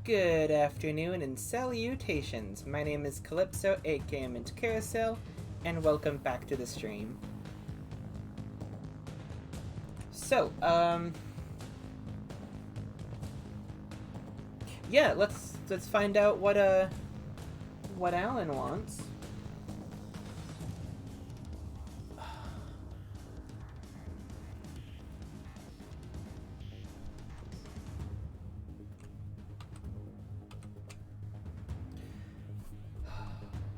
Good afternoon and salutations. My name is Calypso, aka Mint Carousel, and welcome back to the stream. So, yeah, let's find out what Alan wants.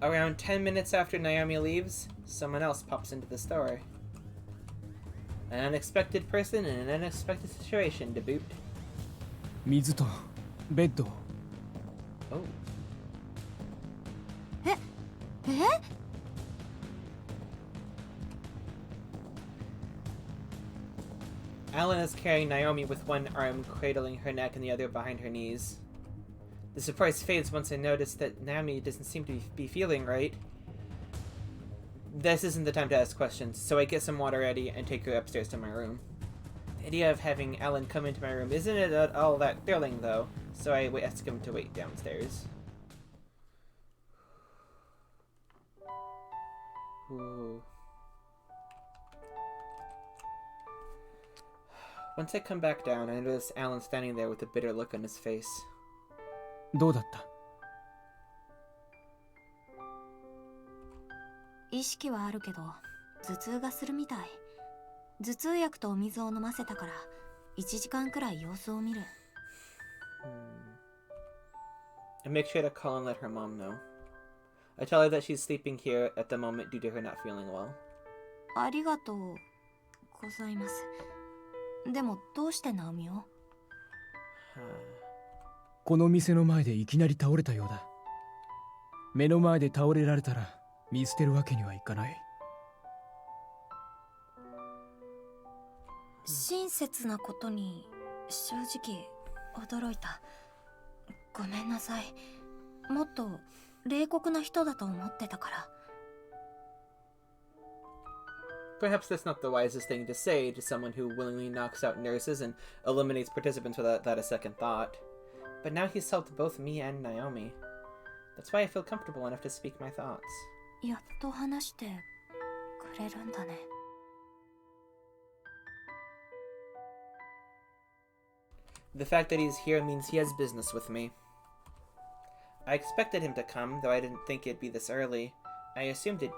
Around 10 minutes after Naomi leaves, someone else pops into the store. An unexpected person in an unexpected situation to boot. 水とベッドを。Oh. Alan is carrying Naomi with one arm cradling her neck and the other behind her knees. The surprise fades once I notice that Naomi doesn't seem to be feeling right. This isn't the time to ask questions, so I get some water ready and take her upstairs to my room. The idea of having Alan come into my room isn't at all that thrilling, though, so I ask him to wait downstairs. Ooh. Once I come back down, I notice Alan standing there with a bitter look on his face. どうだった？意識はあるけど頭痛がするみたい。頭痛薬とお水を飲ませたから1時間くらい様子を見る。I make sure to call and let her mom know. I tell her that she's sleeping here at the moment due to her not feeling well. ありがとうございます。でもどうしてナオミを？この店の前でいきなり倒れたようだ。目の前で倒れられたら見捨てるわけにはいかない。親切なことに正直驚いた。ごめんなさい。もっと冷酷な人だと思ってたから。Perhaps that's not the wisest thing to say to someone who willingly knocks out nurses and eliminates participants without a second thought. But now he's helped both me and Naomi. That's why I feel comfortable enough to speak my thoughts. やっと話してくれるんだね。The fact that he's here means he has business with me. I expected him to come, though I didn't think it'd be this early. I assumed it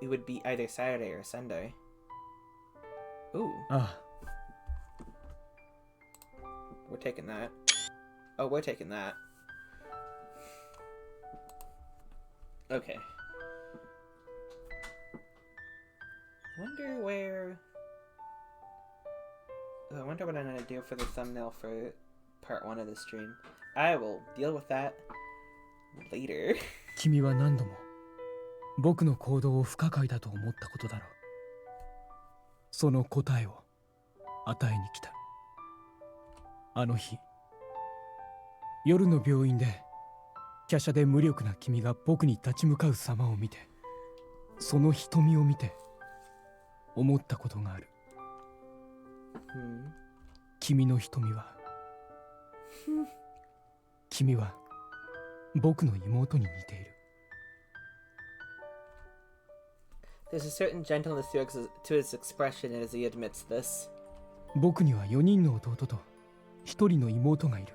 would be either Saturday or Sunday. Ooh. We're taking that. Oh, we're taking that. Okay. Wonder where... Oh, I wonder what I'm gonna do for the thumbnail for part 1 of the stream. I will deal with that later. 君は何度も僕の行動を不可解だと思ったことだろう。その答えを与えに来た。あの日、夜の病院で華奢で無力な君が僕に立ち向かう様を見て、その瞳を見て思ったことがある。君の瞳は君は僕の妹に似ている。There's a certain gentleness to his expression as he admits this. 僕には4人の弟と1人の妹がいる。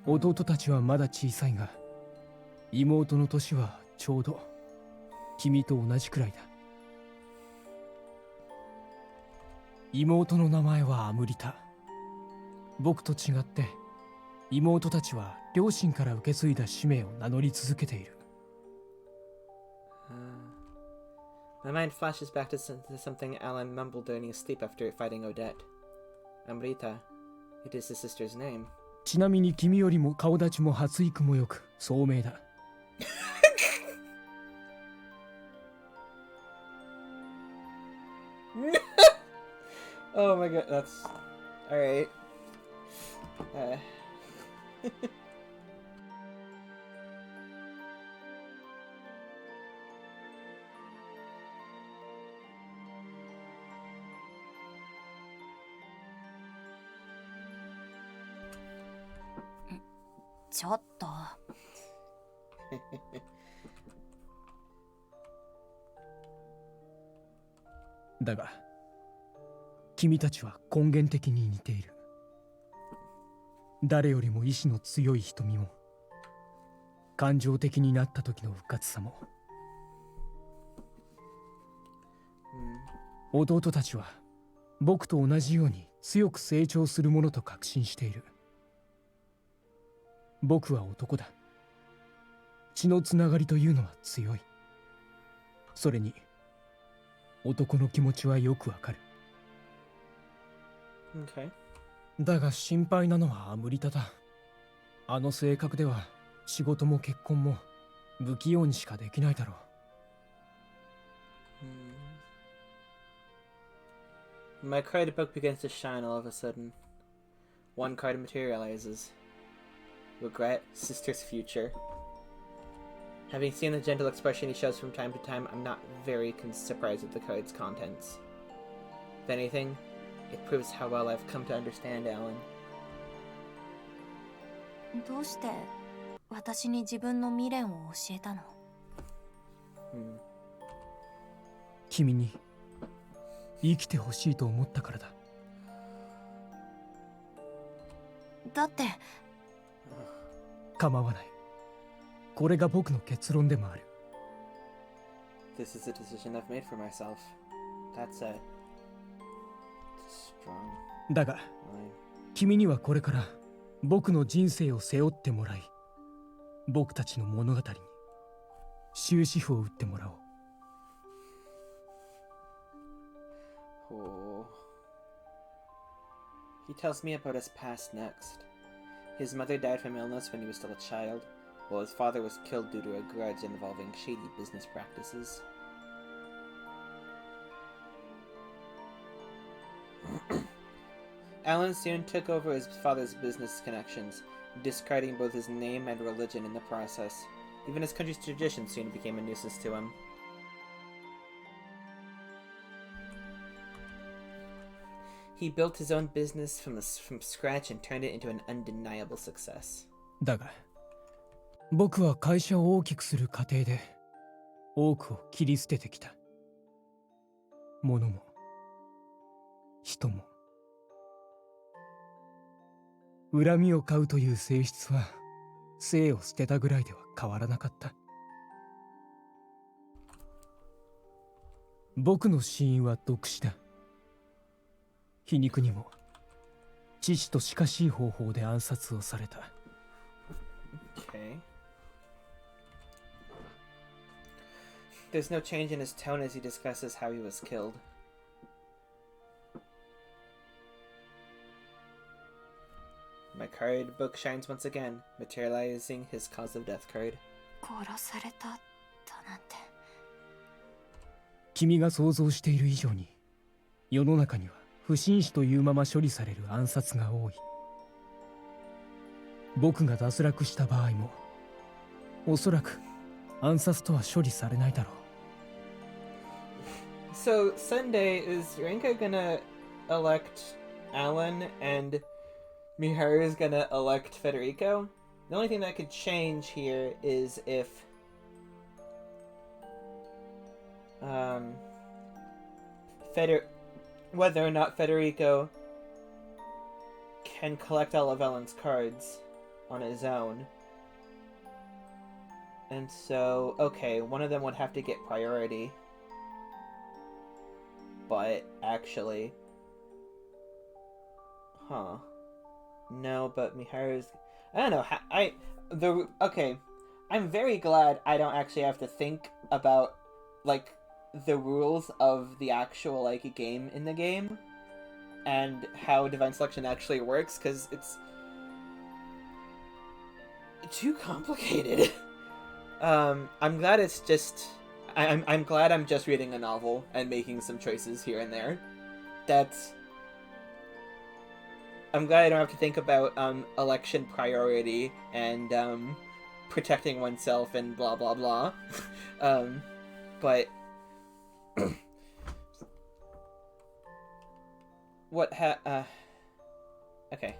弟たちはまだ小さいが、妹の年はちょうど君と同じくらいだ。妹の名前はアムリタ。僕と違って妹たちは両親から受け継いだ使命を名乗り続けている。My mind flashes back to something Alan mumbled during his sleep after fighting Odette. Amrita. It is his sister's name. ちなみに君よりも顔立ちも発育もよく聡明だ。Oh my god, that's... Alright. ちょっと。だが君たちは根源的に似ている。誰よりも意志の強い瞳も、感情的になった時のうかつさも。弟たちは僕と同じように強く成長するものと確信している。僕は男だ。血のつながりというのは強い。それに男の気持ちはよくわかる。Okay. だが心配なのはアムリタだ。あの性格では仕事も結婚も不器用にしかできないだろう。My card book begins to shine all of a sudden. One card materializes. Regret, sister's future. Having seen the gentle expression he shows from time to time, I'm not very surprised at the card's contents. If anything, it proves how well I've come to understand Alan. どうして私に自分の未練を教えたの？君に生きてほしいと思ったからだ。だって構わない。これが僕の結論でもある。This is a decision I've made for myself. That's a strong だが line. 君にはこれから僕の人生を背負ってもらい、僕たちの物語に終止符を打ってもらおう。Oh. He tells me about his past next. His mother died from illness when he was still a child, while his father was killed due to a grudge involving shady business practices. Alan soon took over his father's business connections, discarding both his name and religion in the process. Even his country's tradition soon became a nuisance to him. He built his own business from scratch and turned it into an undeniable success. だが僕は会社を大きくする過程で多くを切り捨ててきた。物も人も。恨みを買うという性質は生を捨てたぐらいでは変わらなかった。僕の死因は毒死だ。皮肉にも父と近しい方法で暗殺をされた。Okay. There's no change in his tone as he discusses how he was killed. My card book shines once again, materializing his cause of death card. 殺されただなんて。君が想像している以上に世の中には不審死というまま処理される暗殺が多い。僕が脱落した場合もおそらく暗殺とは処理されないだろう。So Sunday, is Rinka gonna elect Alan and Miharu is gonna elect Federico? The only thing that could change here is if whether or not Federico can collect all of Ellen's cards on his own. And so, okay, one of them would have to get priority. But actually, no, but Miharu's, I don't know, okay, I'm very glad I don't actually have to think about, like, the rules of the actual, like, game in the game, and how Divine Selection actually works, because it's too complicated. I'm glad it's just, I'm glad I'm just reading a novel and making some choices here and there. I'm glad I don't have to think about election priority and protecting oneself and blah blah blah. But okay.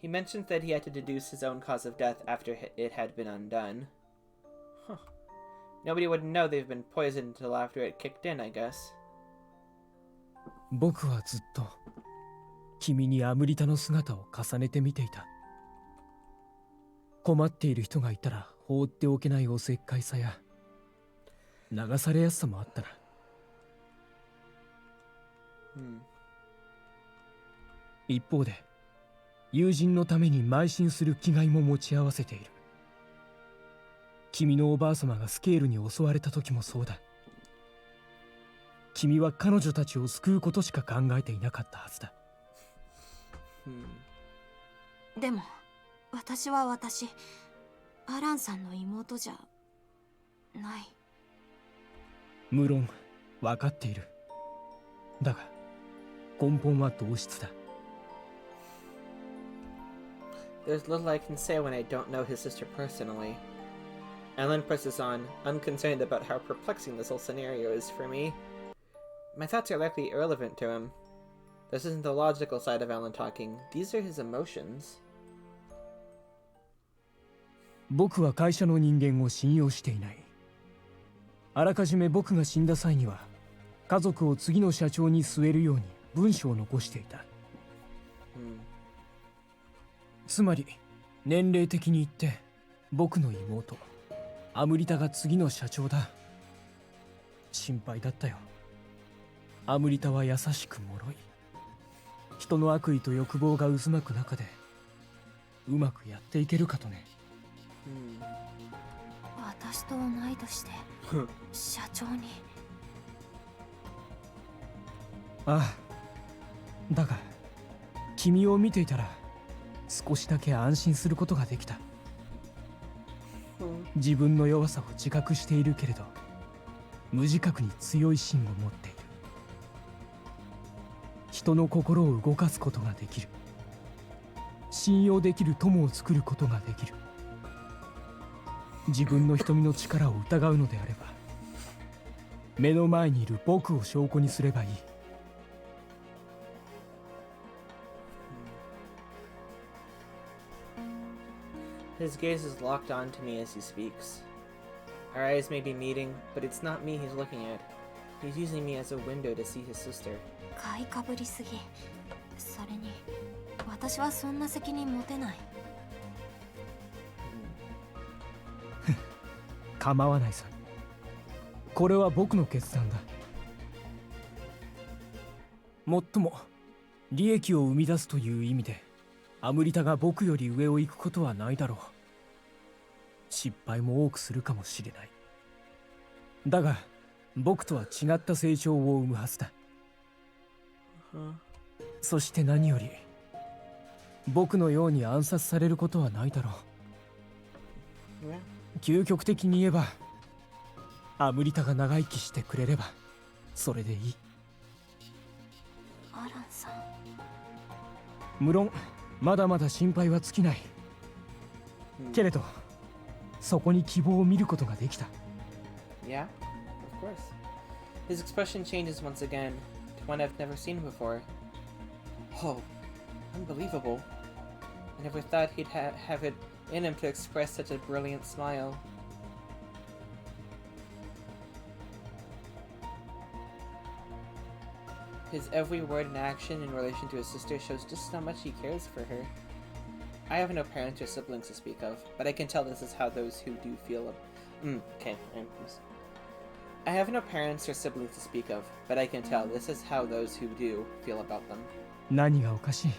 He mentions that he had to deduce his own cause of death after it had been undone. Huh. Nobody would know they've been poisoned until after it kicked in, I guess. 僕はずっと君にアムリタの姿を重ねて見ていた。困っている人がいたら放っておけないおせっかいさや流されやすさもあったな。一方で友人のために邁進する気概も持ち合わせている。君のおばあ様がスケールに襲われた時もそうだ。君は彼女たちを救うことしか考えていなかったはずだ。でも私は私、アランさんの妹じゃない。無論分かっている。だが根本は同質だ。There's little I can say when I don't know his sister personally. Alan presses on, unconcerned about how perplexing this whole scenario is for me. My thoughts are likely irrelevant to him. This isn't the logical side of Alan talking. These are his emotions. 僕は会社の人間を信用していない。あらかじめ僕が死んだ際には家族を次の社長に据えるように文書を残していた。つまり年齢的に言って僕の妹アムリタが次の社長だ。心配だったよ。アムリタは優しく脆い。人の悪意と欲望が渦巻く中でうまくやっていけるかとね。私と同い年で社長に。ああ、だが君を見ていたら少しだけ安心することができた。自分の弱さを自覚しているけれど無自覚に強い芯を持っている。人の心を動かすことができる。信用できる友を作ることができる。自分の瞳の力を疑うのであれば目の前にいる僕を証拠にすればいい。His gaze is locked onto me as he speaks. Our eyes may be meeting, but it's not me he's looking at. He's using me as a window to see his sister. 買いかぶりすぎ。それに私はそんな責任持てない。構わないさ。これは僕の決断だ。もっとも利益を生み出すという意味でアムリタが僕より上を行くことはないだろう。失敗も多くするかもしれない。だが僕とは違った成長を生むはずだ。そして何より僕のように暗殺されることはないだろう。究極的に言えばアムリタが長生きしてくれればそれでいい。アランさん。無論まだまだ心配は尽きない。けれどそこに希望を見ることができた。Yeah, of course. His expression changes once again to one I've never seen before. Oh, unbelievable. I never thought he'd have it in him to express such a brilliant smile. His every word and action in relation to his sister shows just how much he cares for her. I have no parents or siblings to speak of, but I can tell this is how those who do feel... okay, I have no parents or siblings to speak of, but I can tell this is how those who do feel about them. 何がおかしい？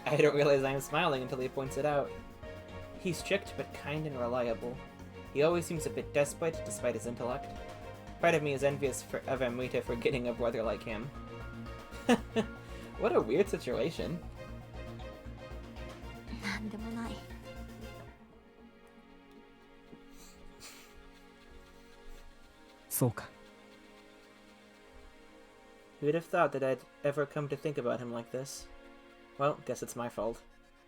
I don't realize I'm smiling until he points it out. He's strict but kind and reliable. He always seems a bit desperate despite his intellect. Part of me is envious of Amrita for getting a brother like him. What a weird situation. なんでもない。そうか。Who'd have thought that I'd ever come to think about him like this? Well, guess it's my fault.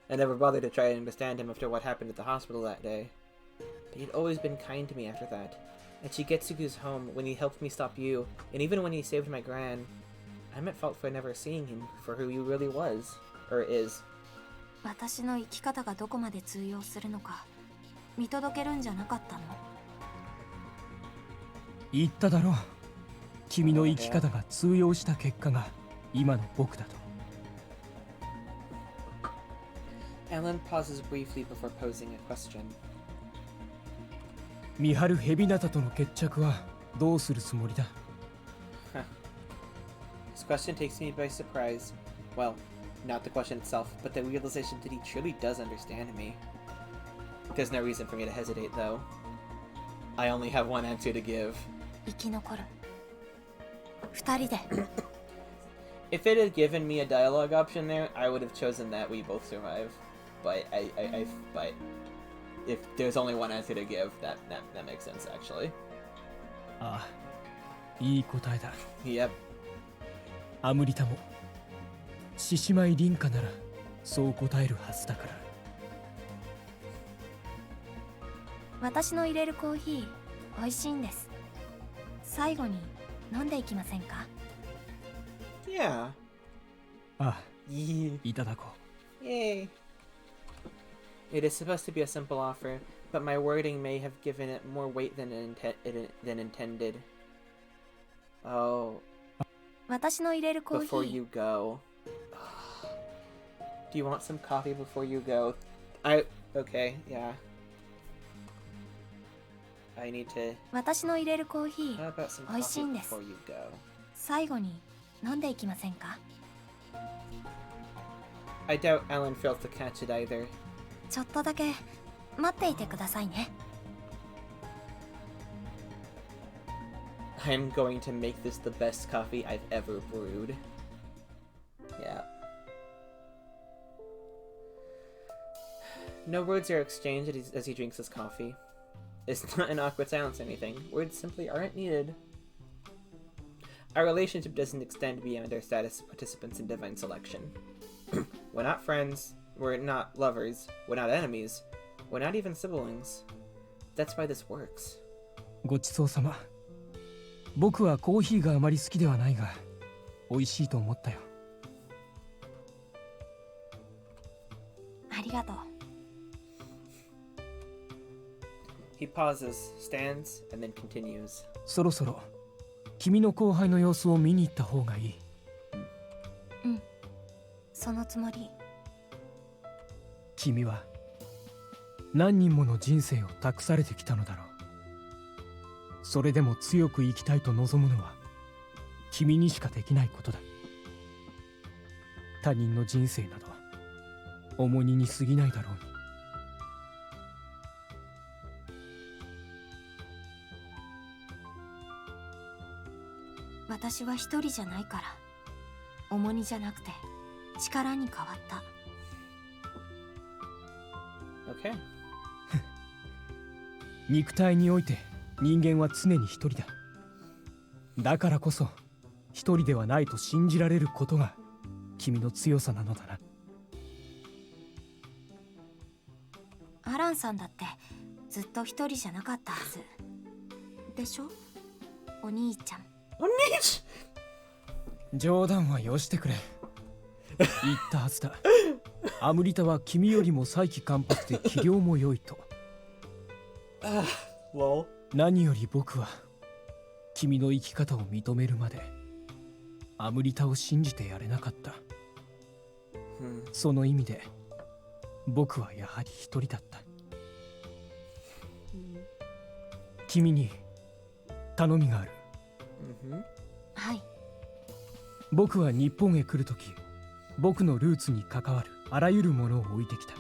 I never bothered to try and understand him after what happened at the hospital that day. But he'd always been kind to me after that. At Shigetsugu's home, when he helped me stop you, and even when he saved my gran, I'm at fault for never seeing him for who he really was. or is. 私の生き方がどこまで通用するのか見届けるんじゃなかったの？言っただろう。君の生き方が通用した結果が今の僕だと。Alan pauses briefly before posing a question. 見張るヘビナタとの決着はどうするつもりだ？ This question takes me by surprise. Well, not the question itself, but the realization that he truly does understand me. There's no reason for me to hesitate, though. I only have one answer to give. 生き残る。二人で。If it had given me a dialogue option there, I would have chosen that we both survive. But but if there's only one answer to give, that makes sense actually. ああ、いい答えだ。Yep. アムリタも獅子舞凛花ならそう答えるはずだから。私の入れるコーヒー美味しいんです。最後に飲んでいきませんか？ Yeah. ああ、Yeah. いただこう。 Yay. It is supposed to be a simple offer, but my wording may have given it more weight than intended. Oh. 私の入れるコーヒ Before ー。 you go. Do you want some coffee before you go? Okay, yeah. I need to... 私の入れるコーヒ How ー about some 美味しい coffee んです。 before you go? 最後に飲んでいきませんか？ I doubt Alan failed to catch it either. ちょっとだけ待っていてくださいね。 I'm going to make this the best coffee I've ever brewed. Yeah. No words are exchanged as he drinks his coffee. It's not an awkward silence or anything. Words simply aren't needed. Our relationship doesn't extend beyond our status as participants in divine selection. We're not friends, we're not lovers, we're not enemies, we're not even siblings. That's why this works. ごちそうさま。僕はコーヒーがあまり好きではないが美味しいと思ったよ。ありがとう。He pauses, stands, and then continues. そろそろ君の後輩の様子を見に行った方がいい。うん、そのつもり。君は何人もの人生を託されてきたのだろう。それでも強く生きたいと望むのは君にしかできないことだ。他人の人生など重荷に過ぎないだろうに。私は一人じゃないから重荷じゃなくて力に変わった。 Okay. 肉体において人間は常に一人だ。だからこそ一人ではないと信じられることが君の強さなのだな。アランさんだってずっと一人じゃなかったはずでしょ、お兄ちゃん。お兄ちゃん。冗談はよしてくれ。言ったはずだ。アムリタは君よりも才気関白で器量も良いと。lol. 何より僕は君の生き方を認めるまでアムリタを信じてやれなかった。その意味で僕はやはり一人だった。君に頼みがある。はい。僕は日本へ来るとき僕のルーツに関わるあらゆるものを置いてきた。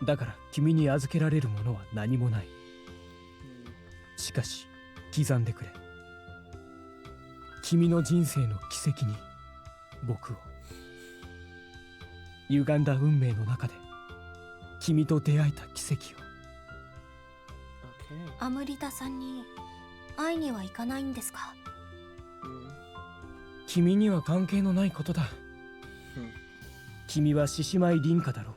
だから君に預けられるものは何もない。しかし刻んでくれ。君の人生の奇跡に僕を。歪んだ運命の中で君と出会えた奇跡を。アムリタさんに会いには行かないんですか？君には関係のないことだ。君は獅子舞凛花だろう。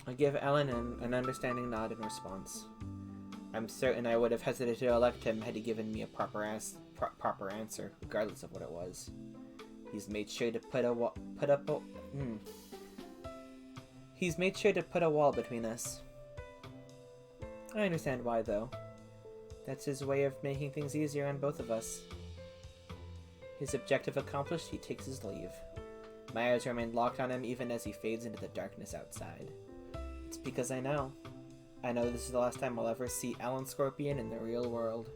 I give Alan an understanding nod in response. I'm certain I would have hesitated to elect him had he given me a proper answer, regardless of what it was. He's made sure to put a wall between us. I understand why, though. That's his way of making things easier on both of us. His objective accomplished, he takes his leave. My eyes remain locked on him even as he fades into the darkness outside. It's because I know. I know this is the last time I'll ever see Alan Scorpion in the real world.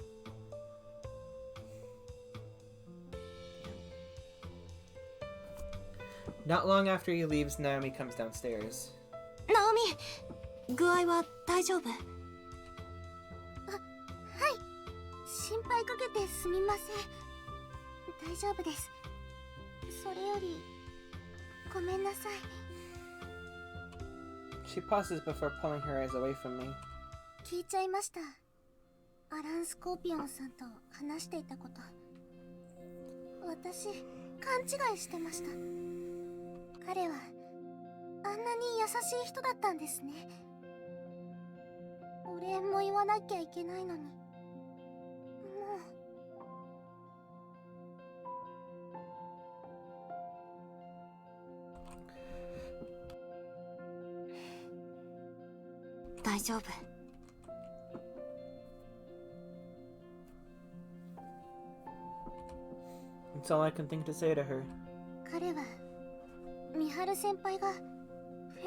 Not long after he leaves, Naomi comes downstairs. ナオミ、具合は大丈夫？はい、心配かけてすみません。大丈夫です。それよりごめんなさい。 She pauses before pulling her eyes away from me. 聞いちゃいました。アラン・スコーピオンさんと話していたこと。私、勘違いしてました。彼はあんなに優しい人だったんですね。お礼も言わなきゃいけないのに。もう大丈夫。That's all I can think to say to her. 彼はミハル先輩がフ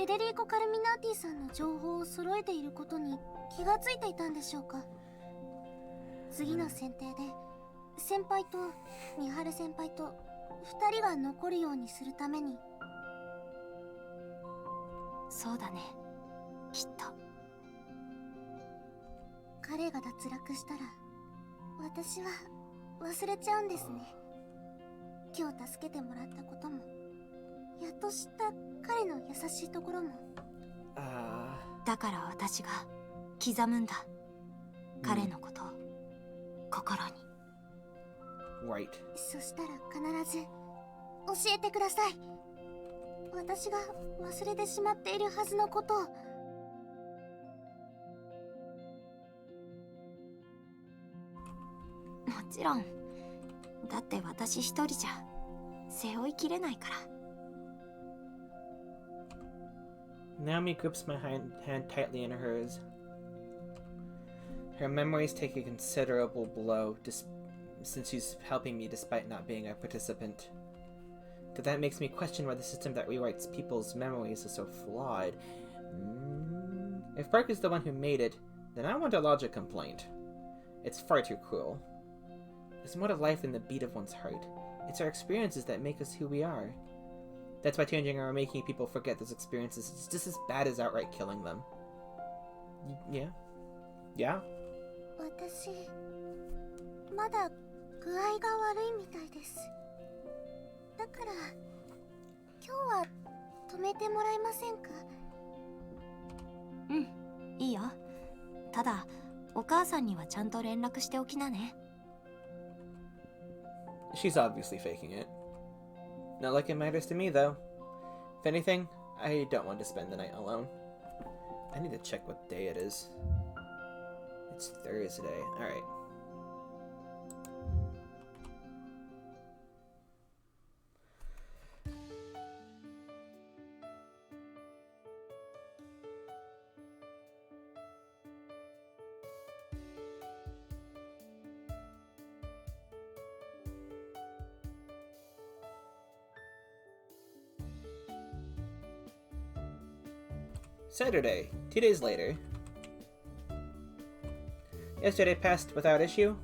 ェデリーコ・カルミナーティさんの情報を揃えていることに気がついていたんでしょうか。次の選定で先輩とミハル先輩と2人が残るようにするために。そうだね、きっと。彼が脱落したら私は忘れちゃうんですね。今日助けてもらったことも、やっと知った彼の優しいところも。だから私が刻むんだ、彼のことを心に。Right. そしたら必ず教えてください。私が忘れてしまっているはずのことを。もちろん。だって私一人じゃ背負いきれないから。Naomi grips my hand tightly in hers. Her memories take a considerable blow since she's helping me despite not being a participant. That makes me question why the system that rewrites people's memories is so flawed. If Park is the one who made it, then I want to lodge a complaint. It's far too cruel. There's more to life than the beat of one's heart. It's our experiences that make us who we are. That's why changing or making people forget those experiences is just as bad as outright killing them. Yeah? Yeah? 私、まだ具合が悪いみたいです。だから、今日は止めてもらえませんか？うん、いいよ。ただ、お母さんにはちゃんと連絡しておきなね。She's obviously faking it. Not like it matters to me, though. If anything, I don't want to spend the night alone. I need to check what day it is. It's Thursday. Alright. Saturday, 2 days later. Yesterday passed without issue.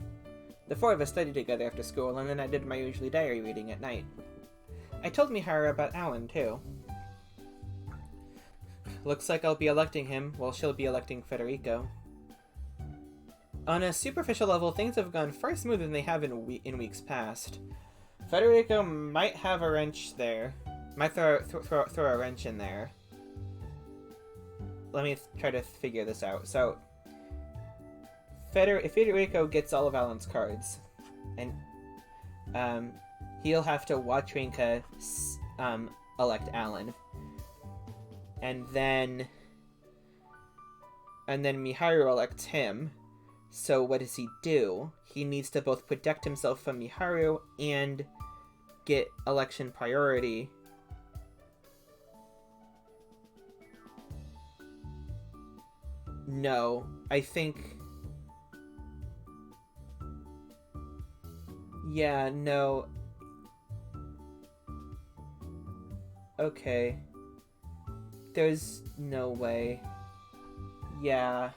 The four of us studied together after school, and then I did my usual diary reading at night. I told Miharu about Alan, too. Looks like I'll be electing him, while she'll be electing Federico. On a superficial level, things have gone far smoother than they have in weeks past. Federico might have a wrench there. Might throw a wrench in there. Let me try to figure this out. So, if Federico gets all of Alan's cards, and he'll have to watch Rinka elect Alan, and then Miharu elects him. So what does he do? He needs to both protect himself from Miharu and get election priority. No, I think... Yeah, no. Okay. There's no way. Yeah.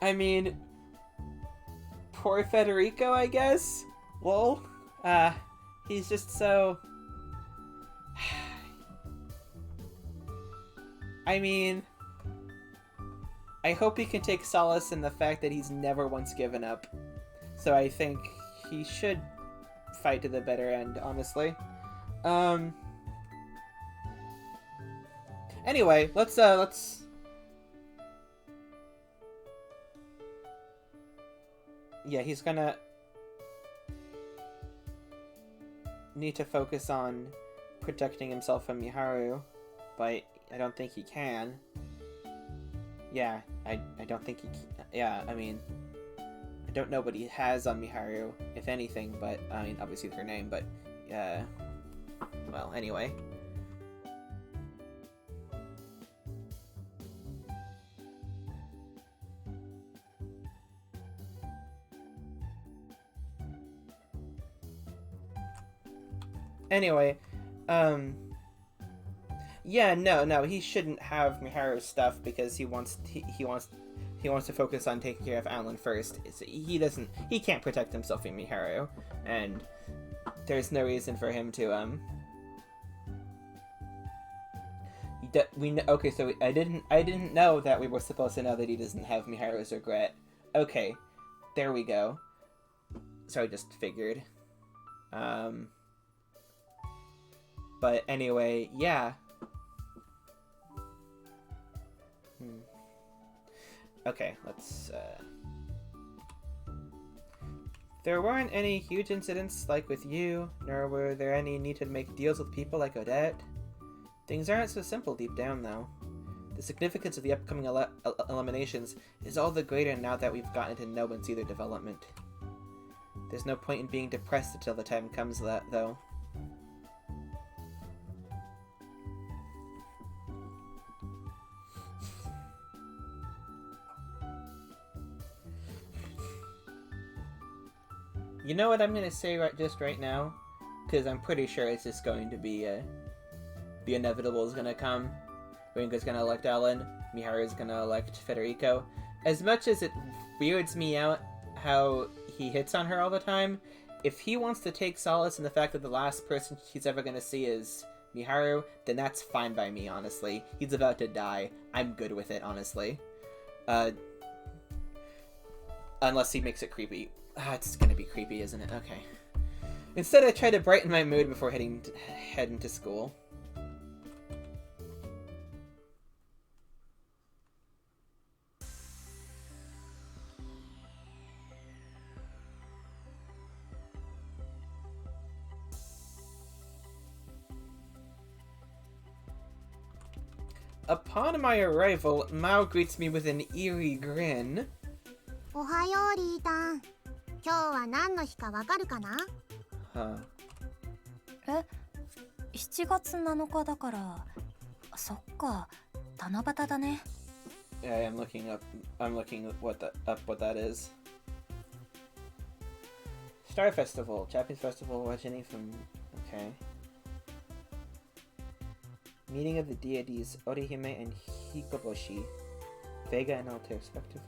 I mean... Poor Federico, I guess? Lol. He's just so... I mean... I hope he can take solace in the fact that he's never once given up. So I think he should fight to the better end, honestly. Anyway, let's yeah, he's gonna need to focus on protecting himself from Miharu, but I don't think he can. Yeah, I don't think he can. Yeah, I mean, I don't know what he has on Miharu, if anything, but, I mean, obviously her name, but, well, anyway. Anyway, yeah, no, he shouldn't have Miharu's stuff because he wants to focus on taking care of Alan first. He can't protect himself from Miharu, and there's no reason for him to, okay, so I didn't know that we were supposed to know that he doesn't have Miharu's regret. Okay, there we go. So I just figured. But anyway, yeah. Okay, let's, There weren't any huge incidents like with you, nor were there any need to make deals with people like Odette. Things aren't so simple deep down, though. The significance of the upcoming eliminations is all the greater now that we've gotten to know and see their development. There's no point in being depressed until the time comes, though. You know what I'm gonna say right now? Because I'm pretty sure it's just going to be, the inevitable is gonna come. Rinka's gonna elect Alan, Miharu's gonna elect Federico. As much as it weirds me out how he hits on her all the time, if he wants to take solace in the fact that the last person he's ever gonna see is Miharu, then that's fine by me, honestly. He's about to die. I'm good with it, honestly. Unless he makes it creepy. It's gonna be creepy, isn't it? Okay. Instead, I try to brighten my mood before heading to school. Upon my arrival, Mao greets me with an eerie grin. おはようリータン。今日は何の日かわかるかな？ Huh. 7月7日だから、そっか、七夕だね。Yeah, I'm looking up what that is. Star Festival, Japanese festival originating from... Okay. Meeting of the deities Orihime and Hikoboshi, Vega and Altair respectively.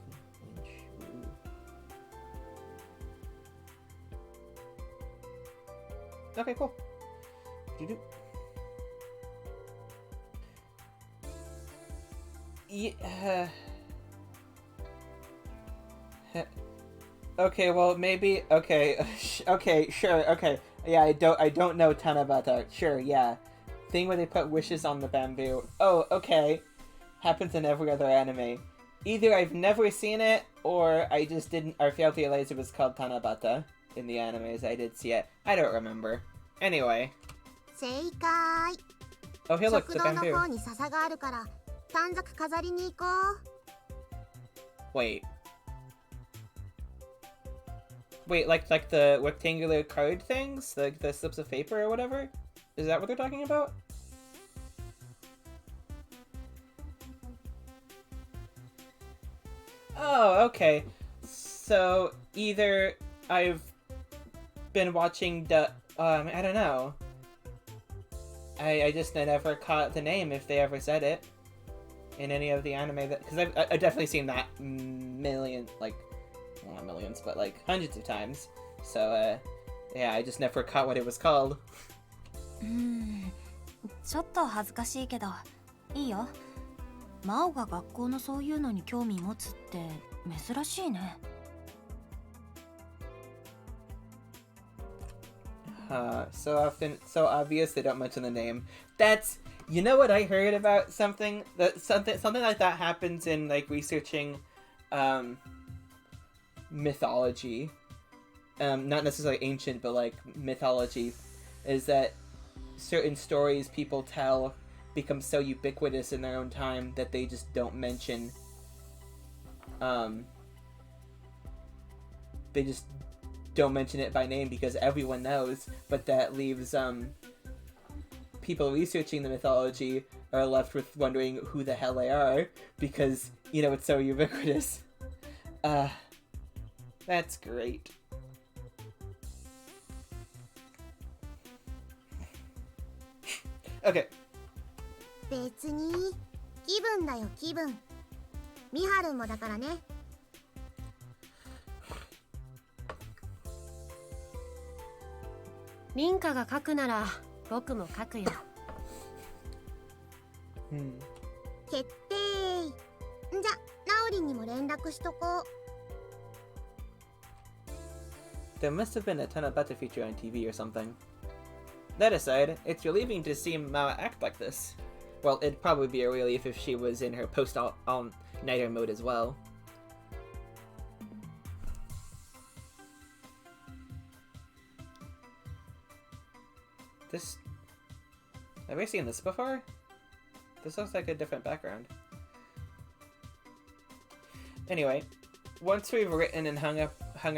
Okay, cool. Yeah. Okay, well maybe. Okay, okay, sure. Okay, yeah. I don't know a ton about that. Sure, yeah. Thing where they put wishes on the bamboo. Oh, okay. Happens in every other anime. Either I've never seen it, or I just didn't. Or failed to realize it was called Tanabata in the animes. I did see it. I don't remember. Anyway. 正解。 Oh, hey, look, 食 the 堂の bamboo. 方に笹があるから短冊飾りに行こう。 Wait. Wait, like the rectangular card things? Like the slips of paper or whatever? Is that what they're talking about? Oh, okay. So either I've been watching the I don't know. I just never caught the name if they ever said it in any of the anime that, because I've definitely seen that million, like, well, not millions, but like hundreds of times. So yeah, I just never caught what it was called. ちょっと恥ずかしいけどいいよ。マオが学校のそういうのに興味持つって珍しいね。So often, so obvious they don't mention the name. That's, you know what I heard about something like that happens in like researching mythology. Not necessarily ancient, but like mythology, is that certain stories people tell become so ubiquitous in their own time that they just don't mention they just don't mention it by name because everyone knows, but that leaves people researching the mythology are left with wondering who the hell they are because, you know, it's so ubiquitous. That's great. Okay. 別に気分だよ気分。ミハルもだからね。リンカが書くなら僕も書くよ。決定。じゃ、ナオリンにも連絡しとこう。There must have been a ton of beta feature on TV or something. That aside, it's relieving to see Mao act like this. Well, it'd probably be a relief if she was in her post-all-nighter mode as well. This... Have I seen this before? This looks like a different background. Anyway, once we've written and hung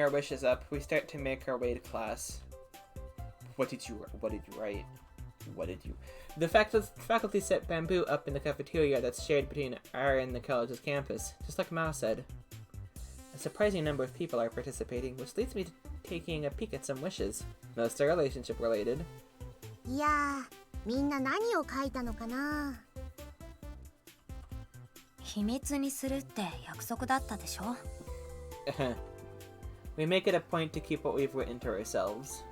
our wishes up, we start to make our way to class. What did you write? The faculty set bamboo up in the cafeteria that's shared between our and the college's campus, just like Mao said. A surprising number of people are participating, which leads me to taking a peek at some wishes. Most are relationship related. いやー、みんな何を書いたのかな。秘密にするって約束だったでしょ。We make it a point to keep what we've written to ourselves.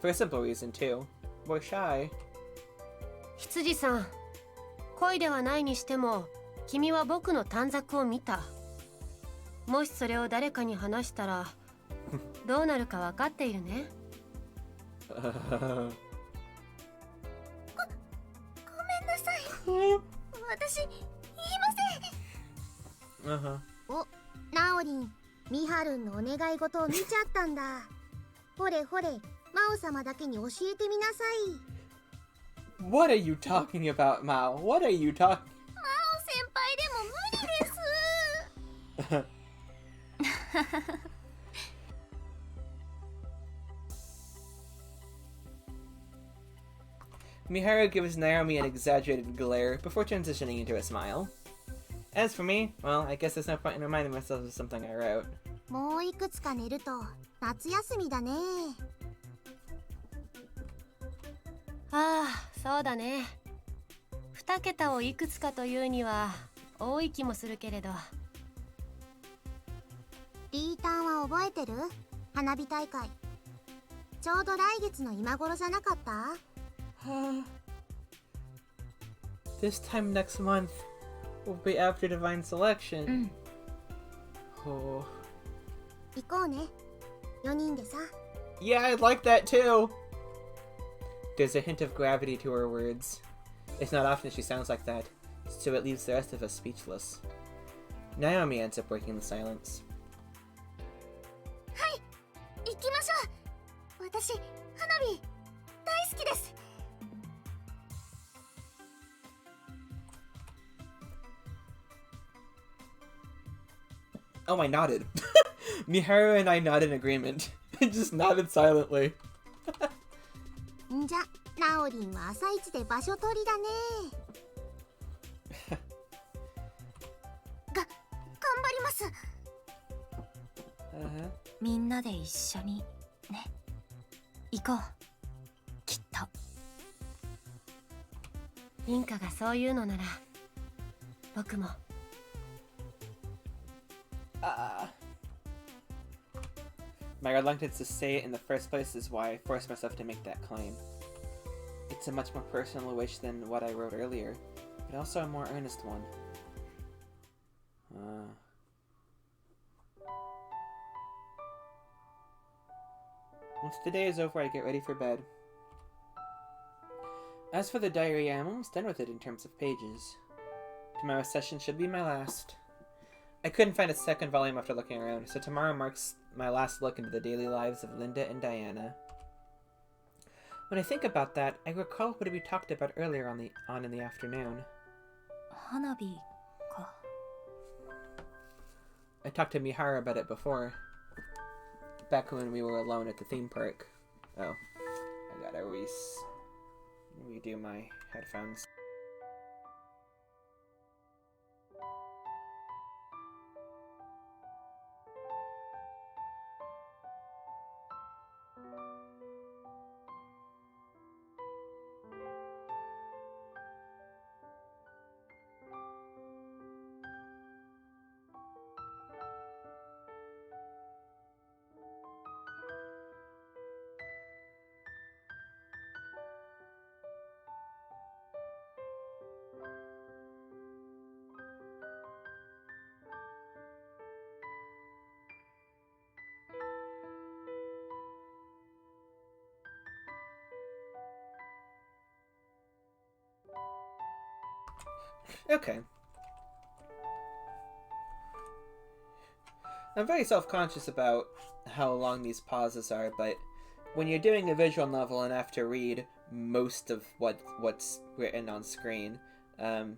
For a simple reason, too. We're shy. 羊さん、恋ではないにしても君は僕の短冊を見た。もしそれを誰かに話したらどうなるか分かっているね。ごめんなさい。私言いません。お、ナオリン、ミハルンのお願い事を見ちゃったんだ。ほれほれ、マオ様だけに教えてみなさい。What are you talking about, Mao? What are you talking? マオ先輩でも無理です。Miharu gives Naomi an exaggerated glare before transitioning into a smile. As for me, well, I guess there's no point in reminding myself of something I wrote. もういくつか寝ると夏休みだね。ああ、そうだね。2桁をいくつかというには多い気もするけれど。リーターンは覚えてる？花火大会。ちょうど来月の今頃じゃなかった？ This time next month will be after Divine Selection. Oh. 行こうね。4人でさ。Yeah, I'd like that too. There's a hint of gravity to her words. It's not often she sounds like that, so it leaves the rest of us speechless. Naomi ends up breaking the silence. はい、行きましょう。私、花火大好きです。Oh, I nodded. Miharu and I nod in agreement. Just nodded silently. んじゃ、ナオリンは朝一で場所取りだね。頑張ります。みんなで一緒にね。行こう。きっと。リンカがそう言うのなら、僕も。My reluctance to say it in the first place is why I forced myself to make that claim. It's a much more personal wish than what I wrote earlier, but also a more earnest one. Once the day is over, I get ready for bed. As for the diary, I'm almost done with it in terms of pages. Tomorrow's session should be my last. I couldn't find a second volume after looking around, so tomorrow marks my last look into the daily lives of Linda and Diana. When I think about that, I recall what we talked about earlier on in the afternoon. 花火か。 I talked to Miharu about it before. Back when we were alone at the theme park. Oh, I gotta redo my headphones. Okay. I'm very self-conscious about how long these pauses are, but when you're doing a visual novel and have to read most of what's written on screen, you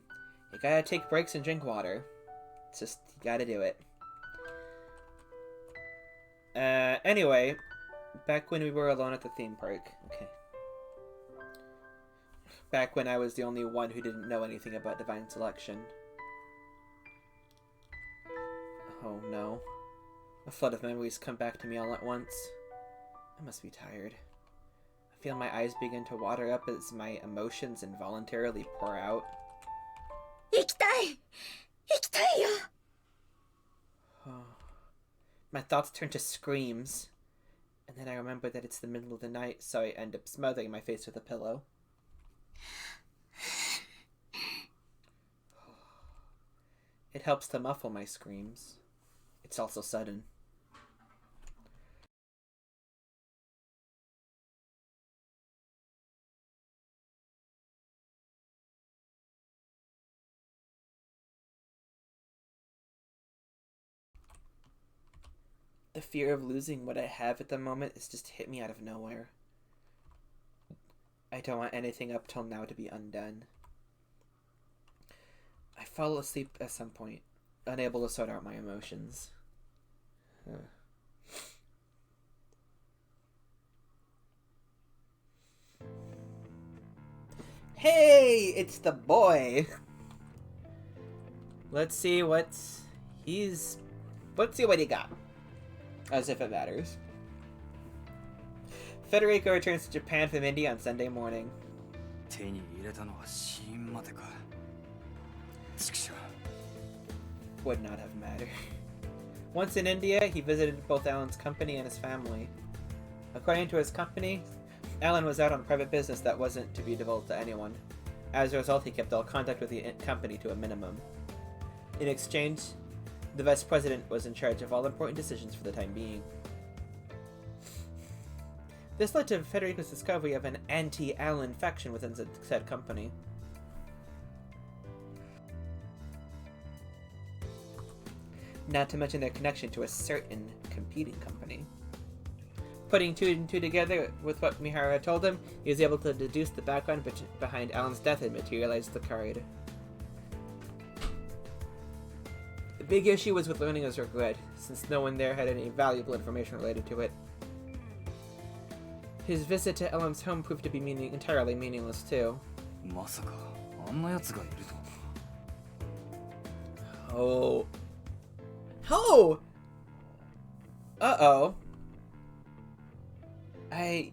gotta take breaks and drink water. It's just, you gotta do it. Anyway, back when we were alone at the theme park. Okay. Back when I was the only one who didn't know anything about divine selection. Oh no. A flood of memories come back to me all at once. I must be tired. I feel my eyes begin to water up as my emotions involuntarily pour out. 行きたいよ。 My thoughts turn to screams. And then I remember that it's the middle of the night, so I end up smothering my face with a pillow. It helps to muffle my screams. It's also sudden. The fear of losing what I have at the moment has just hit me out of nowhere. I don't want anything up till now to be undone. I fall asleep at some point, unable to sort out my emotions. Hey, it's the boy! Let's see what he got. As if it matters. Federico returns to Japan from India on Sunday morning. Would not have mattered. Once in India, he visited both Alan's company and his family. According to his company, Alan was out on private business that wasn't to be divulged to anyone. As a result, he kept all contact with the company to a minimum. In exchange, the vice president was in charge of all important decisions for the time being. This led to Federico's discovery of an anti-Alan faction within the said company. Not to mention their connection to a certain competing company. Putting two and two together with what Miharu had told him, he was able to deduce the background behind Alan's death and materialize the card. The big issue was with learning his regret, since no one there had any valuable information related to it. His visit to Ellen's home proved to be entirely meaningless too. まさかあんな奴がいるとは。 Oh. Oh! Uh-oh. I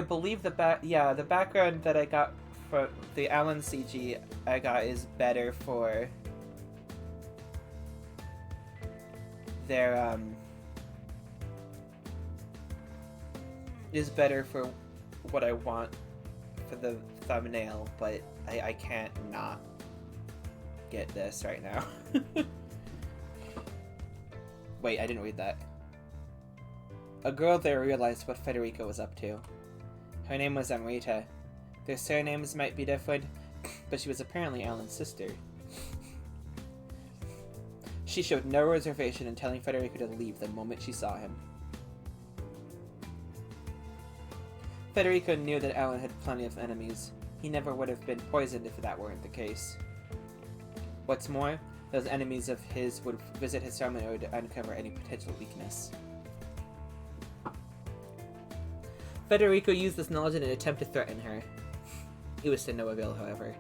believe the background that I got for the Alan CG I got is better for their, is better for what I want for the thumbnail, but I can't not get this right now. Wait, I didn't read that. A girl there realized what Federico was up to. Her name was Amrita. Their surnames might be different, but she was apparently Alan's sister. She showed no reservation in telling Federico to leave the moment she saw him. Federico knew that Alan had plenty of enemies. He never would have been poisoned if that weren't the case. What's more, those enemies of his would visit his terminal to uncover any potential weakness. Federico used this knowledge in an attempt to threaten her. It was to no avail, however.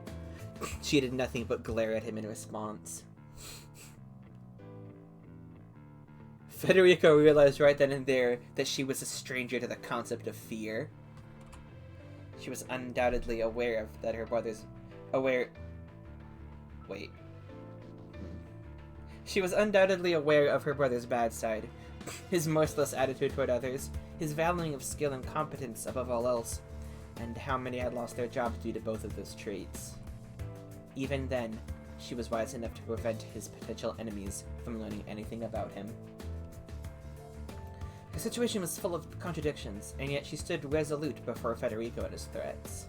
She did nothing but glare at him in response. Federico realized right then and there that she was a stranger to the concept of fear. She was undoubtedly aware of that her brother's... She was undoubtedly aware of her brother's bad side. His merciless attitude toward others, his valuing of skill and competence above all else, and how many had lost their jobs due to both of those traits. Even then, she was wise enough to prevent his potential enemies from learning anything about him. Her situation was full of contradictions, and yet she stood resolute before Federico and his threats.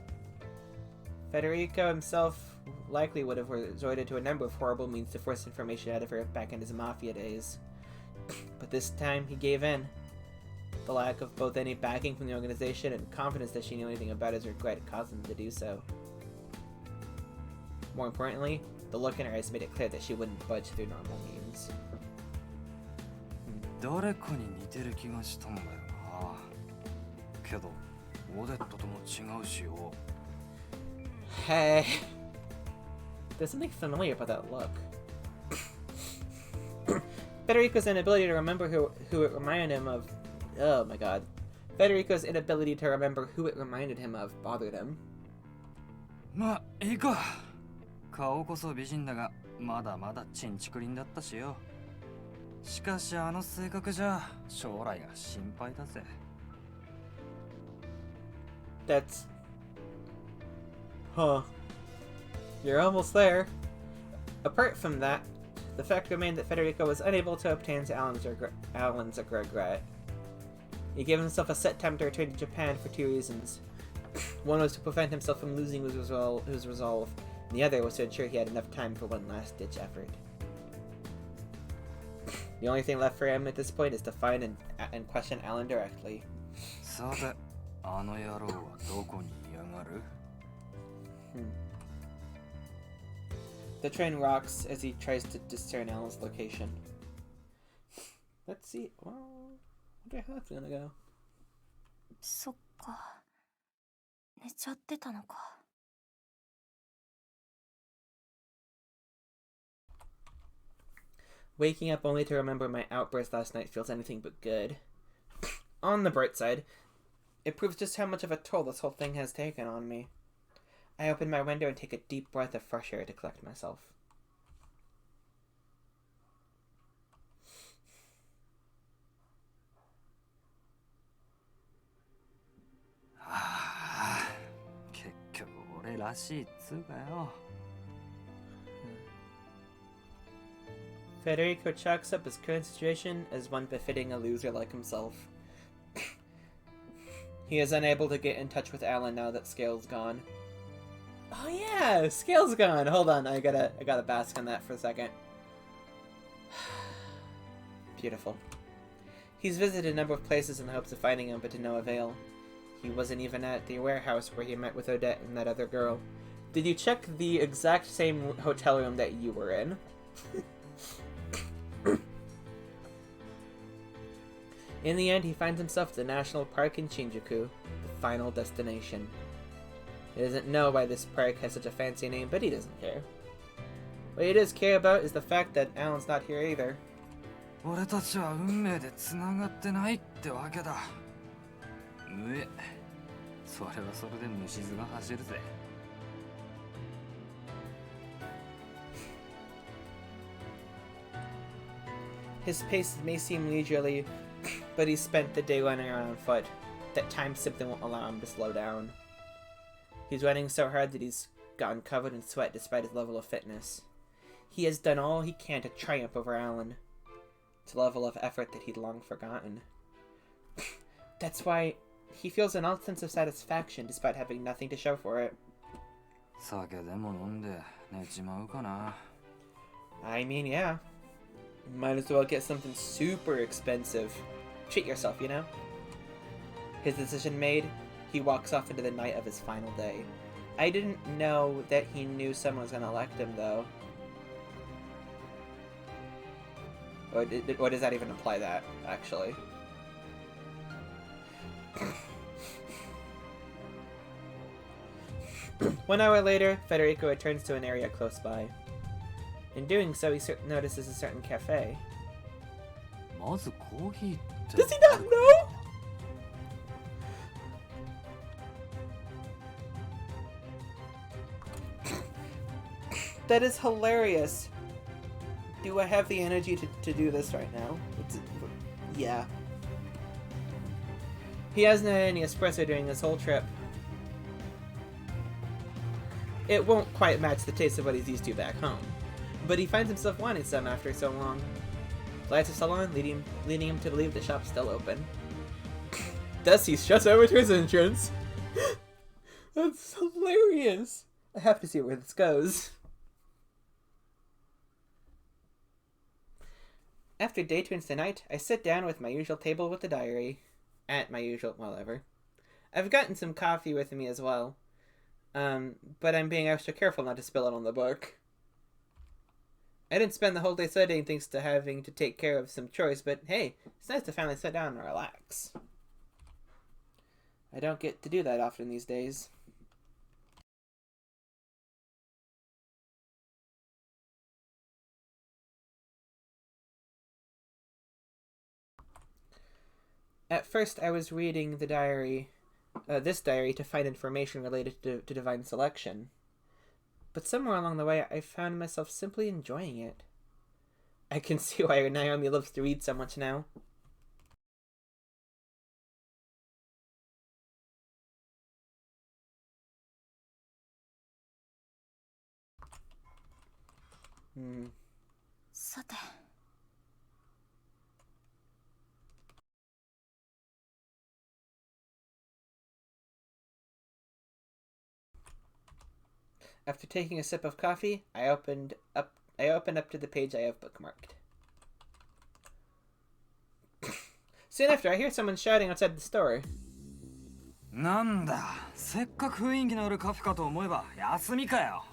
Federico himself likely would have resorted to a number of horrible means to force information out of her back in his mafia days. But this time, he gave in. The lack of both any backing from the organization and confidence that she knew anything about his regret caused him to do so. More importantly, the look in her eyes made it clear that she wouldn't budge through normal means. 誰かに似てる気がしたんだよな。けど、オデットとも違うしよ。Hey. There's something familiar about that look. Federico's inability to remember who it reminded him of... Oh my god. Federico's inability to remember who it reminded him of bothered him. まあ、いいか。顔こそ美人だが、まだまだチンチクリンだったしよ。しかしあの性格じゃ将来が心配だぜ。That's... Huh. You're almost there. Apart from that, the fact remained that Federico was unable to obtain Alan's regret. He gave himself a set time to return to Japan for two reasons. One was to prevent himself from losing his resolve, and the other was to ensure he had enough time for one last-ditch effort. The only thing left for him at this point is to find and question Alan directly. さて、あの野郎はどこにいやがる? The train rocks as he tries to discern Alan's location. Let's see. Well, I wonder how that's gonna go. そっか。寝ちゃってたのか。Waking up only to remember my outburst last night feels anything but good. On the bright side, it proves just how much of a toll this whole thing has taken on me. I open my window and take a deep breath of fresh air to collect myself. Ah, 結局俺らしいっつうかよ。Federico chalks up his current situation as one befitting a loser like himself. He is unable to get in touch with Alan now that Scale's gone. Oh yeah, Scale's gone. Hold on, I gotta bask on that for a second. Beautiful. He's visited a number of places in the hopes of finding him, but to no avail. He wasn't even at the warehouse where he met with Odette and that other girl. Did you check the exact same hotel room that you were in? In the end, he finds himself at the National Park in Shinjuku, the final destination. He doesn't know why this park has such a fancy name, but he doesn't care. What he does care about is the fact that Alan's not here either. 俺たちは運命で繋がってないってわけだ。むえ、それはそれで虫唾が走るぜ。His pace may seem leisurely, but he's spent the day running around on foot. That time simply won't allow him to slow down. He's running so hard that he's gotten covered in sweat despite his level of fitness. He has done all he can to triumph over Alan. It's a level of effort that he'd long forgotten. That's why he feels an odd sense of satisfaction despite having nothing to show for it. 酒でも飲んで寝ちまうかな。I mean, yeah. Might as well get something super expensive. Treat yourself, you know? His decision made, he walks off into the night of his final day. I didn't know that he knew someone was gonna elect him, though. Or does that even imply that, actually? One hour later, Federico returns to an area close by. In doing so, he notices a certain cafe. まずコーヒーって。 Does he not know? That is hilarious. Do I have the energy to do this right now? Yeah. He hasn't had any espresso during this whole trip. It won't quite match the taste of what he's used to back home, but he finds himself wanting some after so long. Lights are still on, leading him to believe the shop's still open. Thus, he struts over to his entrance. That's hilarious. I have to see where this goes. After day turns to night, I sit down with my usual table with the diary. At my usual, whatever. I've gotten some coffee with me as well. But I'm being extra careful not to spill it on the book. I didn't spend the whole day studying thanks to having to take care of some chores, but hey, it's nice to finally sit down and relax. I don't get to do that often these days. At first, I was reading the diary, this diary, to find information related to divine selection. But somewhere along the way, I found myself simply enjoying it. I can see why Naomi loves to read so much now.さて。After taking a sip of coffee, I opened up to the page I have bookmarked. Soon after, I hear someone shouting outside the store. なんだ、せっかく雰囲気のあるカフェかと思えば休みかよ。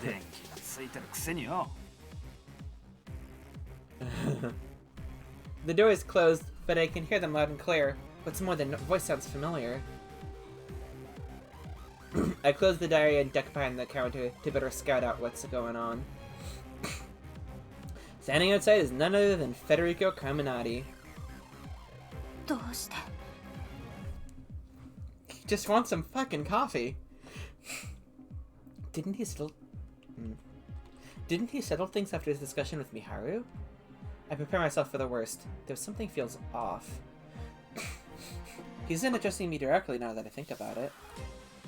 電気がついてるくせによ。The door is closed, but I can hear them loud and clear. What's more, the voice sounds familiar. I close the diary and duck behind the counter to better scout out what's going on. Standing outside is none other than Federico Carminati. どうして? He just wants some fucking coffee. Didn't he settle things after his discussion with Miharu? I prepare myself for the worst. There's something feels off. He isn't addressing me directly now that I think about it.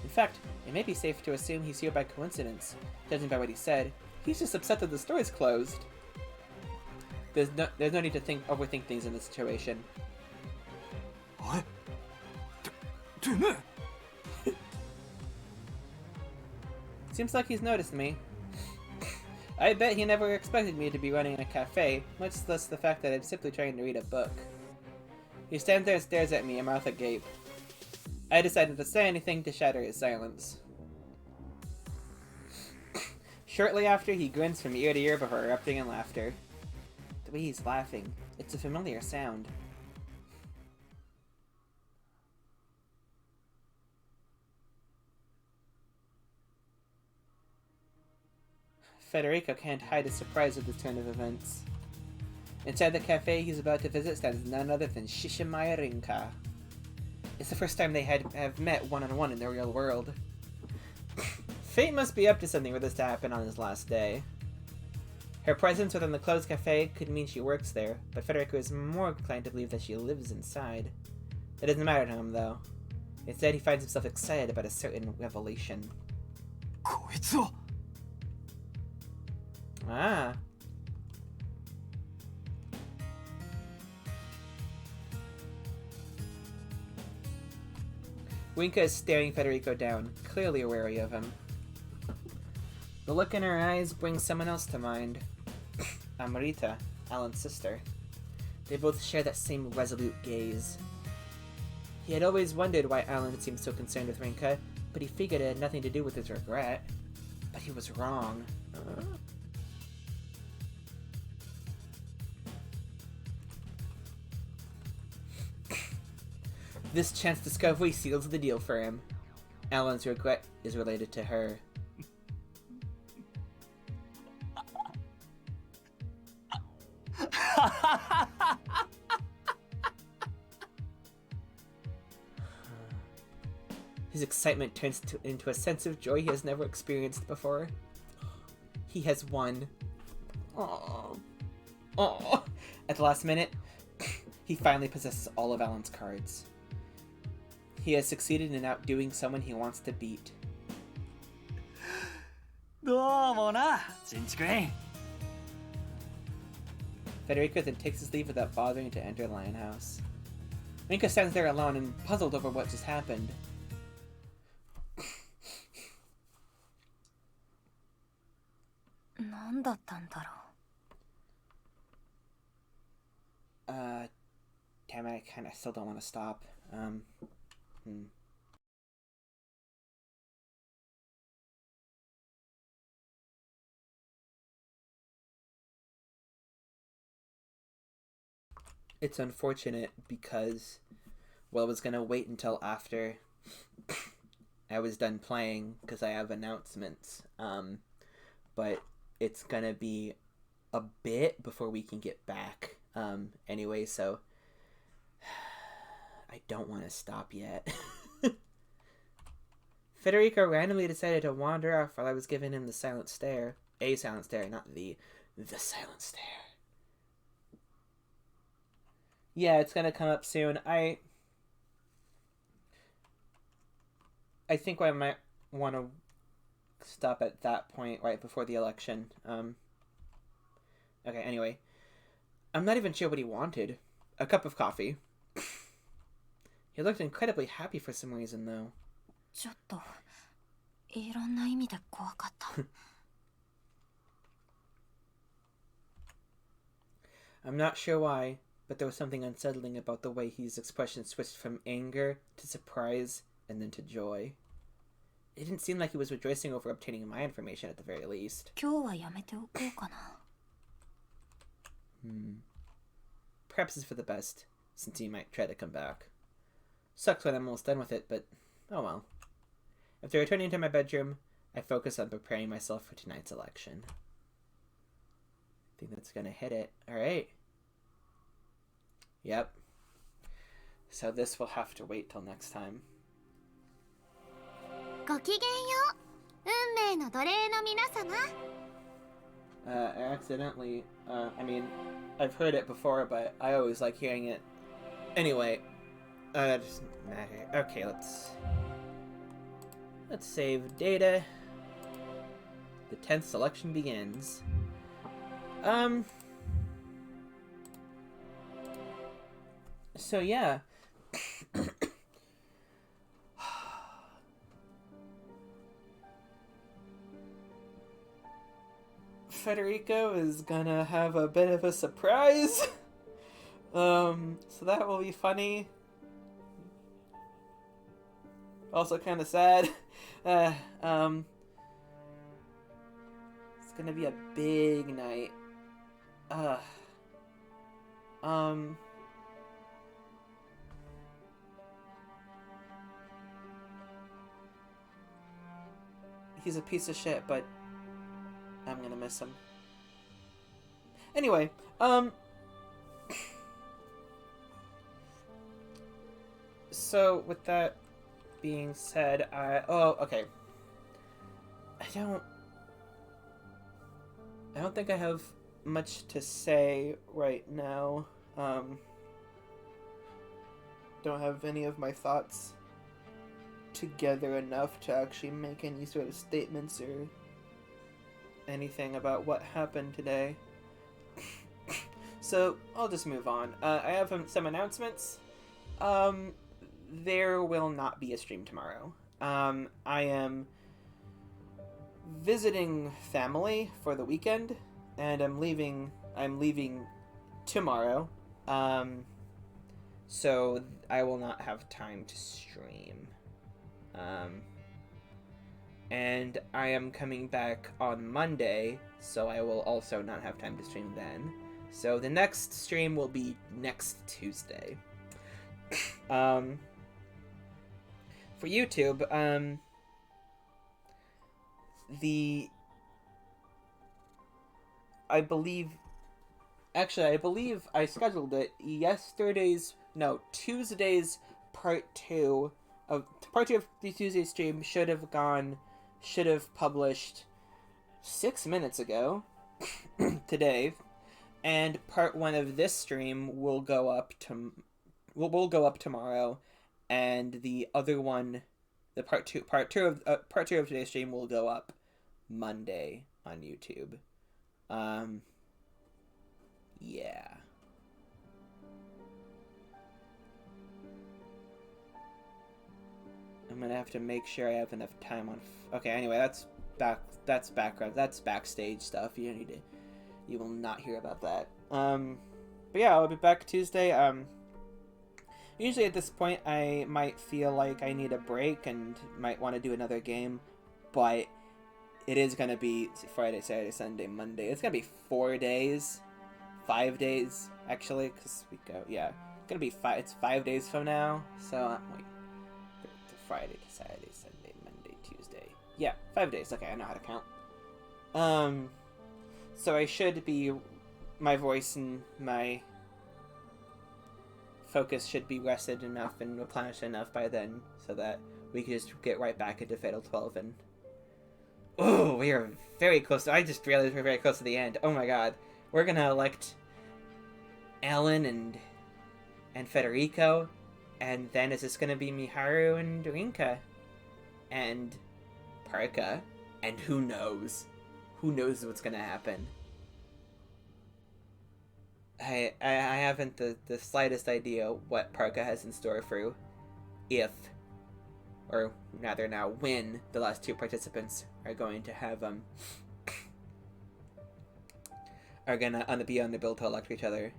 In fact, it may be safe to assume he's here by coincidence. Judging by what he said, he's just upset that the store is closed. There's no need to overthink things in this situation. What? Seems like he's noticed me. I bet he never expected me to be running a cafe, much less the fact that I'm simply trying to read a book. He stands there and stares at me, a mouth agape. I decided to say anything to shatter his silence. Shortly after, he grins from ear to ear before erupting in laughter. The way he's laughing, it's a familiar sound. Federico can't hide his surprise at this turn of events. Inside the cafe he's about to visit stands none other than Shishimaya Rinka. It's the first time they have met one-on-one in the real world. Fate must be up to something for this to happen on his last day. Her presence within the closed cafe could mean she works there, but Federico is more inclined to believe that she lives inside. It doesn't matter to him, though. Instead, he finds himself excited about a certain revelation. こいつは Ah. Rinka is staring Federico down, clearly wary of him. The look in her eyes brings someone else to mind. Amrita, Alan's sister. They both share that same resolute gaze. He had always wondered why Alan seemed so concerned with Rinka, but he figured it had nothing to do with his regret. But he was wrong. This chance discovery seals the deal for him. Alan's regret is related to her. His excitement turns into a sense of joy he has never experienced before. He has won. Aww. Aww. At the last minute, he finally possesses all of Alan's cards. He has succeeded in outdoing someone he wants to beat. どうもな、ちんちくりん。 Federico then takes his leave without bothering to enter Lion House. Rinka stands there alone and puzzled over what just happened. Damn it, I kinda still don't want to stop. It's unfortunate because, well, I was gonna wait until after I was done playing because I have announcements. But it's gonna be a bit before we can get back. Anyway, so I don't want to stop yet. Federico randomly decided to wander off while I was giving him the silent stare. A silent stare, not the silent stare. Yeah, it's gonna come up soon. I think I might want to stop at that point right before the election. Okay, anyway. I'm not even sure what he wanted. A cup of coffee. He looked incredibly happy for some reason, though. ちょっといろんな意味で怖かった。I'm not sure why, but there was something unsettling about the way his expression switched from anger to surprise and then to joy. It didn't seem like he was rejoicing over obtaining my information at the very least. 今日はやめておこうかな。Perhaps it's for the best, since he might try to come back. Sucks when I'm almost done with it, but oh well. After returning to my bedroom, I focus on preparing myself for tonight's election. I think that's gonna hit it. Alright. Yep. So this will have to wait till next time. ごきげんよう。運命の奴隷の皆様。Accidentally, I mean, I've heard it before, but I always like hearing it. Anyway, it doesn't matter. Okay, let's save data. The 10th selection begins. So yeah. Federico is gonna have a bit of a surprise. So that will be funny. Also kind of sad. It's gonna be a big night. Um... He's a piece of shit, but I'm gonna miss him. Anyway, so with that being said, okay. I don't think I have much to say right now. Don't have any of my thoughts together enough to actually make any sort of statements or anything about what happened today. So I'll just move on. I have some announcements. There will not be a stream tomorrow. I am visiting family for the weekend, and I'm leaving tomorrow. So I will not have time to stream. And I am coming back on Monday, so I will also not have time to stream then. So the next stream will be next Tuesday. For YouTube, I believe I scheduled it Tuesday's part 2 of the Tuesday stream should have published 6 minutes ago today, and part 1 of this stream will go up tomorrow, and the other one, the part two of today's stream will go up Monday on YouTube. Yeah. I'm gonna have to make sure I have enough time on. Okay, anyway, that's background. That's backstage stuff. You will not hear about that. But yeah, I'll be back Tuesday. Usually at this point, I might feel like I need a break and might want to do another game, but it is gonna be Friday, Saturday, Sunday, Monday. It's gonna be 4 days, 5 days actually, because we go. Yeah, it's gonna be It's 5 days from now. So wait. Friday, Saturday, Sunday, Monday, Tuesday. Yeah, 5 days. Okay, I know how to count. So I should be, my voice and my focus should be rested enough and replenished enough by then, so that we can just get right back into Fatal 12 and... Oh, we are very close. I just realized we're very close to the end. Oh my god. We're gonna elect Alan and Federico. And then is this gonna be Miharu and Rinka? And Parka? And who knows? Who knows what's gonna happen? I haven't the slightest idea what Parka has in store for or rather now when the last 2 participants are going to have are gonna be on the bill to elect each other.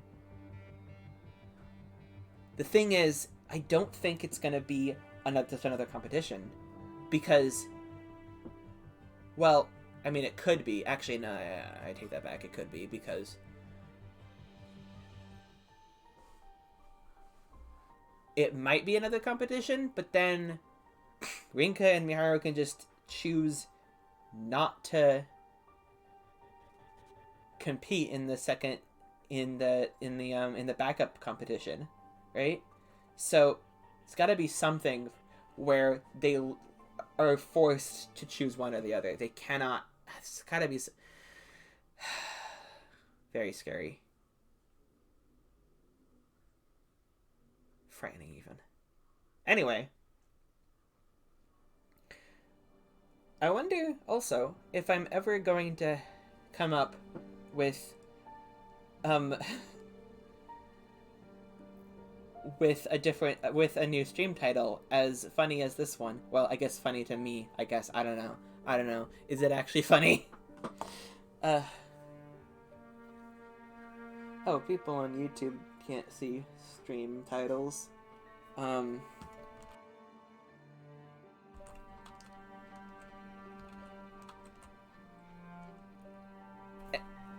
The thing is, I don't think it's gonna be just another competition, because, well, I mean, it could be. Actually, no, I take that back. It could be, because it might be another competition, but then Rinka and Miharu can just choose not to compete in the backup competition, right? So it's got to be something where they are forced to choose one or the other. They cannot. It's got to be very scary, frightening even. Anyway, I wonder also if I'm ever going to come up with with a new stream title as funny as this one. Well, I guess funny to me. I guess I don't know. Is it actually funny? Oh, people on YouTube can't see stream titles.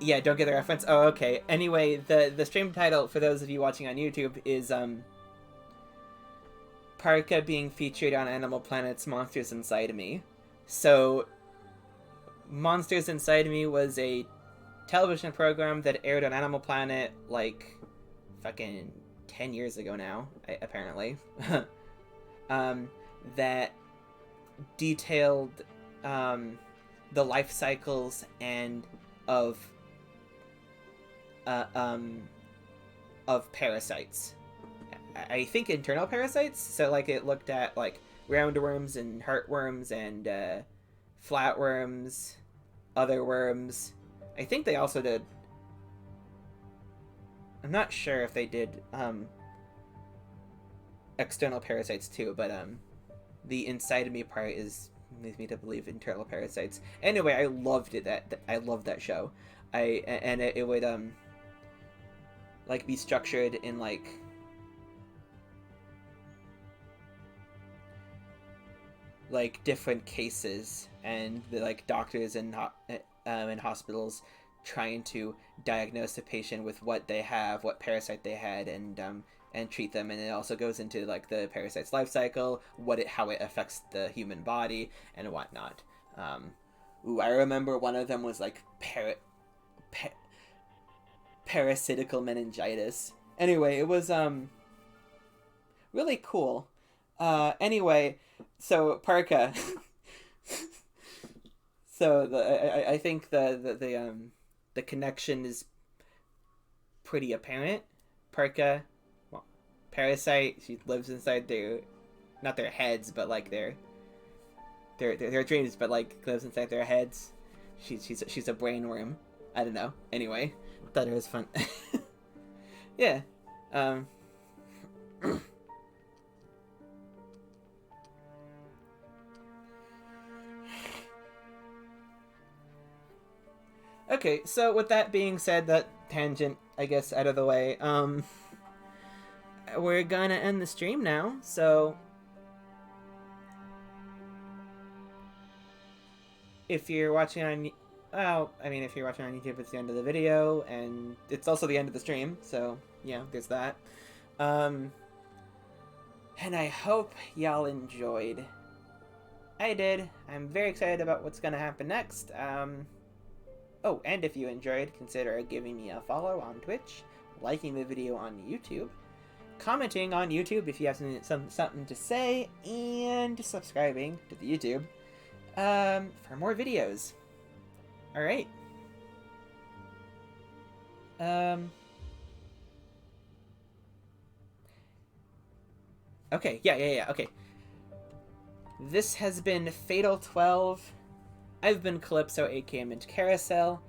Yeah, don't get the reference. Oh, okay. Anyway, the stream title, for those of you watching on YouTube, is Parka being featured on Animal Planet's Monsters Inside Me. So, Monsters Inside Me was a television program that aired on Animal Planet, like, fucking 10 years ago now, apparently. That detailed the life cycles and of parasites. I think internal parasites. So like it looked at like roundworms and heartworms and flatworms, other worms. I think they also did. I'm not sure if they did external parasites too, but the inside of me part is leads me to believe internal parasites. Anyway, I loved it. I loved that show. It would like be structured in like different cases, and the like doctors and hospitals trying to diagnose a patient with what they have, what parasite they had, and treat them. And it also goes into like the parasite's life cycle, how it affects the human body and whatnot. I remember one of them was like parasitical meningitis. Anyway, it was really cool. Anyway, so Parka. So I think the connection is pretty apparent. Parka, well, parasite. She lives inside not their heads, but like their dreams, but like lives inside their heads. She's a brainworm. I don't know. Anyway, thought it was fun. Yeah. Okay, so with that being said, that tangent, I guess, out of the way, we're gonna end the stream now, so if you're watching on, if you're watching on YouTube, it's the end of the video, and it's also the end of the stream, so, yeah, there's that. And I hope y'all enjoyed. I did. I'm very excited about what's gonna happen next. Oh, and if you enjoyed, consider giving me a follow on Twitch, liking the video on YouTube, commenting on YouTube if you have something to say, and subscribing to the YouTube for more videos. Alright. Okay, yeah, okay. This has been Fatal 12. I've been Calypso, aka Mint Carousel.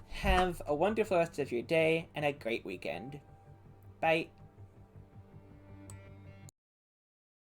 Have a wonderful rest of your day and a great weekend. Bye.